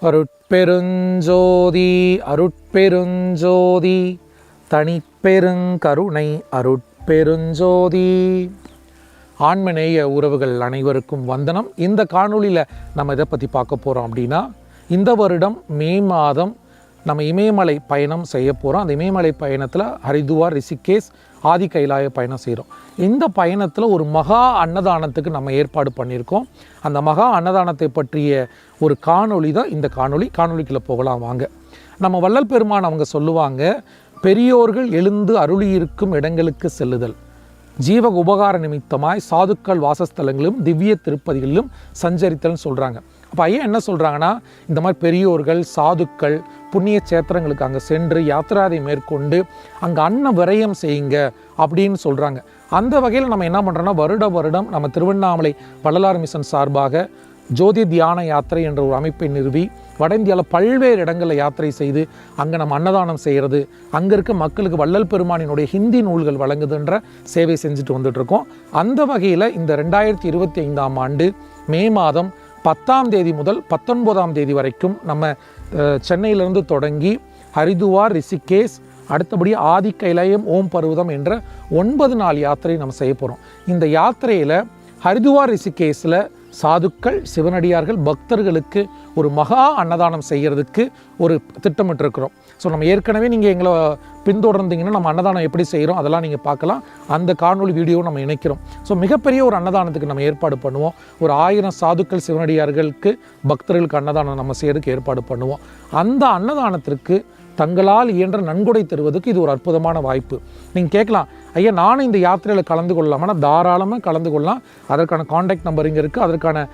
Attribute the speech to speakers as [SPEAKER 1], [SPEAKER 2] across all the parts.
[SPEAKER 1] அருட்பெருஞ்சோதி அருட்பெருஞ்சோதி தனிப்பெருங்கருணை அருட்பெருஞ்சோதி. ஆன்மநேய உறவுகள் அனைவருக்கும் வந்தனம். இந்த காணொளியில் நம்ம இதை பற்றி பார்க்க போகிறோம் அப்படின்னா, இந்த வருடம் மே மாதம் நம்ம இமயமலை பயணம் செய்ய போகிறோம். அந்த இமயமலை பயணத்தில் ஹரித்துவார், ரிஷிகேஷ், ஆதி கைலாய பயணம் செய்கிறோம். இந்த பயணத்தில் ஒரு மகா அன்னதானத்துக்கு நம்ம ஏற்பாடு பண்ணியிருக்கோம். அந்த மகா அன்னதானத்தை பற்றிய ஒரு காணொளி தான் இந்த காணொளிக்குள்ளே போகலாம் வாங்க. நம்ம வள்ளல் பெருமான் அவங்க சொல்லுவாங்க, பெரியோர்கள் எழுந்து அருளியிருக்கும் இடங்களுக்கு செல்லுதல், ஜீவ உபகார நிமித்தமாய் சாதுக்கள் வாசஸ்தலங்களிலும் திவ்ய திருப்பதிகளிலும் சஞ்சரித்தல்னு சொல்கிறாங்க. அப்போ ஐயா என்ன சொல்கிறாங்கன்னா, இந்த மாதிரி பெரியோர்கள் சாதுக்கள் புண்ணிய சேத்திரங்களுக்கு அங்கே சென்று யாத்திராதை மேற்கொண்டு அங்கே அன்ன விரயம் செய்யுங்க அப்படின்னு சொல்கிறாங்க. அந்த வகையில் நம்ம என்ன பண்ணுறோன்னா, வருடம் நம்ம திருவண்ணாமலை வள்ளலார் மிஷன் சார்பாக ஜோதி தியான யாத்திரை என்ற ஒரு அமைப்பை நிறுவி வட இந்தியாவில் பல்வேறு இடங்களில் யாத்திரை செய்து அங்கே நம்ம அன்னதானம் செய்கிறது, அங்கே இருக்க மக்களுக்கு வள்ளல் பெருமானினுடைய ஹிந்தி நூல்கள் வழங்குதுன்ற சேவை செஞ்சுட்டு வந்துட்டுருக்கோம். அந்த வகையில் இந்த 2025ஆம் ஆண்டு மே மாதம் 10ஆம் தேதி முதல் 19ஆம் தேதி வரைக்கும் நம்ம சென்னையிலிருந்து தொடங்கி ஹரித்துவார், ரிஷிகேஷ், அடுத்தபடி ஆதி கைலாயம், ஓம் பர்வதம் என்ற 9 நாள் யாத்திரை நம்ம செய்ய போகிறோம். இந்த யாத்திரையில் ஹரித்துவார், ரிஷிகேஷில் சாதுக்கள், சிவனடியார்கள், பக்தர்களுக்கு ஒரு மகா அன்னதானம் செய்கிறதுக்கு ஒரு திட்டமிட்டிருக்கிறோம். ஸோ நம்ம ஏற்கனவே நீங்கள் எங்களை பின்தொடர்ந்தீங்கன்னா நம்ம அன்னதானம் எப்படி செய்கிறோம் அதெல்லாம் நீங்கள் பார்க்கலாம். அந்த காணொளி வீடியோ நம்ம இணைக்கிறோம். ஸோ மிகப்பெரிய ஒரு அன்னதானத்துக்கு நம்ம ஏற்பாடு பண்ணுவோம். ஒரு 1000 சாதுக்கள், சிவனடியார்களுக்கு, பக்தர்களுக்கு அன்னதானம் நம்ம செய்கிறதுக்கு ஏற்பாடு பண்ணுவோம். அந்த அன்னதானத்திற்கு தங்களால் இயன்ற நன்கொடை தருவதற்கு இது ஒரு அற்புதமான வாய்ப்பு. நீங்கள் கேட்கலாம், ஐயா நானும் இந்த யாத்திரையில் கலந்து கொள்ளலாமா? தாராளமாக கலந்து கொள்ளலாம். அதற்கான காண்டாக்ட் நம்பர் இங்கே இருக்குது. அதற்கான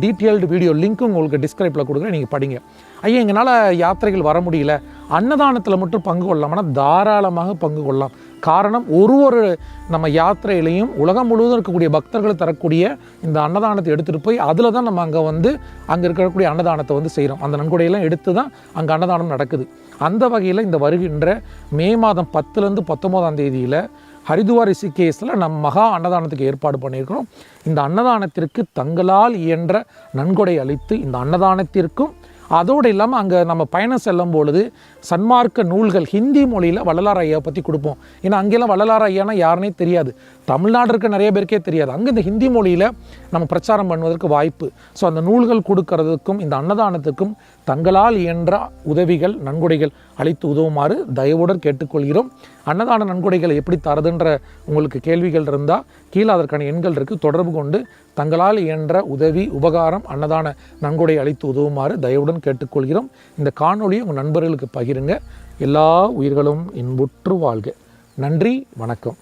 [SPEAKER 1] டீட்டெயில்டு வீடியோ லிங்க்கும் உங்களுக்கு டிஸ்கிரைப்பில் கொடுக்குறேன், நீங்கள் படிங்க. ஐயா எங்களால் யாத்திரைகள் வர முடியல, அன்னதானத்தில் மட்டும் பங்கு கொள்ளலாம்னா தாராளமாக பங்கு கொள்ளலாம். காரணம், ஒரு நம்ம யாத்திரையிலையும் உலகம் முழுவதும் இருக்கக்கூடிய பக்தர்களை தரக்கூடிய இந்த அன்னதானத்தை எடுத்துகிட்டு போய் அதில் தான் நம்ம அங்கே இருக்கக்கூடிய அன்னதானத்தை செய்கிறோம். அந்த நன்கொடையெல்லாம் எடுத்து தான் அங்கே அன்னதானம் நடக்குது. அந்த வகையில் இந்த வருகின்ற மே மாதம் 10லேருந்து 19ஆம் தேதியில் ஹரித்துவார், ரிஷிகேஷில் நம்ம மகா அன்னதானத்துக்கு ஏற்பாடு பண்ணியிருக்கிறோம். இந்த அன்னதானத்திற்கு தங்களால் இயன்ற நன்கொடை அளித்து இந்த அன்னதானத்திற்கும் அதோடு இல்லாமல் அங்கே நம்ம பயணம் செல்லும் பொழுது சன்மார்க்க நூல்கள் ஹிந்தி மொழியில் வள்ளலார் ஐயாவை பற்றி கொடுப்போம். ஏன்னா அங்கெல்லாம் வள்ளலார் ஐயானா யாருன்னே தெரியாது, தமிழ்நாடு இருக்க நிறைய பேருக்கே தெரியாது. அங்கே இந்த ஹிந்தி மொழியில் நம்ம பிரச்சாரம் பண்ணுவதற்கு வாய்ப்பு. ஸோ அந்த நூல்கள் கொடுக்கறதுக்கும் இந்த அன்னதானத்துக்கும் தங்களால் இயன்ற உதவிகள், நன்கொடைகள் அளித்து உதவுமாறு தயவுடன் கேட்டுக்கொள்கிறோம். அன்னதான நன்கொடைகளை எப்படி தரதுன்ற உங்களுக்கு கேள்விகள் இருந்தால் கீழே அதற்கான எண்கள் இருக்குது, தொடர்பு கொண்டு தங்களால் இயன்ற உதவி, உபகாரம், அன்னதான நன்கொடை அளித்து உதவுமாறு தயவுடன் கேட்டுக்கொள்கிறோம். இந்த காணொளியை உங்கள் நண்பர்களுக்கு பகிருங்க. எல்லா உயிர்களும் இன்புற்று வாழ்க. நன்றி, வணக்கம்.